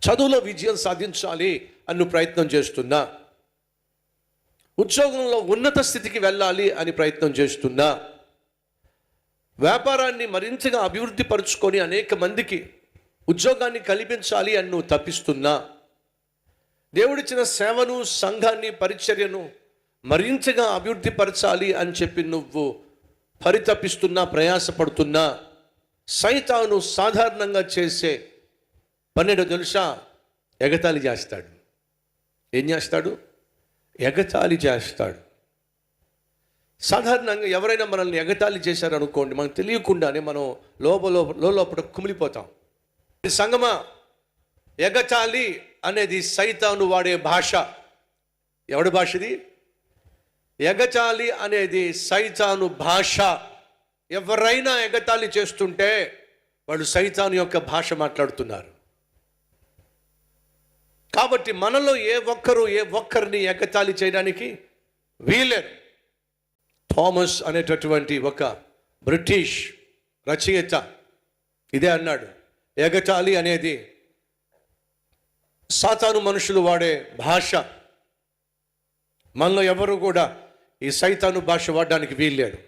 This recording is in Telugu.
చదువులో విజయం సాధించాలి అని ప్రయత్నం చేస్తున్నా, ఉద్యోగంలో ఉన్నత స్థితికి వెళ్ళాలి అని ప్రయత్నం చేస్తున్నా, వ్యాపారాన్ని మరింతగా అభివృద్ధి పరుచుకొని అనేక మందికి ఉద్యోగాన్ని కల్పించాలి అని నువ్వు తప్పిస్తున్నా, దేవుడిచ్చిన సేవను, సంఘాన్ని, పరిచర్యను మరింతగా అభివృద్ధి పరచాలి అని చెప్పి నువ్వు పరితపిస్తున్నా, ప్రయాసపడుతున్నా, సైతాను సాధారణంగా చేసే పన్నెండు తెలుసా? ఎగతాళి చేస్తాడు. ఏం చేస్తాడు? ఎగతాళి చేస్తాడు. సాధారణంగా ఎవరైనా మనల్ని ఎగతాళి చేశారనుకోండి, మనకు తెలియకుండానే మనం లోపల కుమిలిపోతాం. సంగమా, ఎగతాళి అనేది సైతాను వాడే భాష. ఎవడి భాషది? ఎగతాళి అనేది సైతాను భాష. ఎవరైనా ఎగతాళి చేస్తుంటే వాళ్ళు సైతాను యొక్క భాష మాట్లాడుతున్నారు. కాబట్టి మనలో ఏ ఒక్కరిని ఎగతాళి చేయడానికి వీలేరు. థామస్ అనేటటువంటి ఒక బ్రిటిష్ రచయిత ఇదే అన్నాడు, ఎగతాళి అనేది సాతాను మనుషులు వాడే భాష. మనలో ఎవరు కూడా ఈ సైతాను భాష వాడడానికి వీల్లేదు.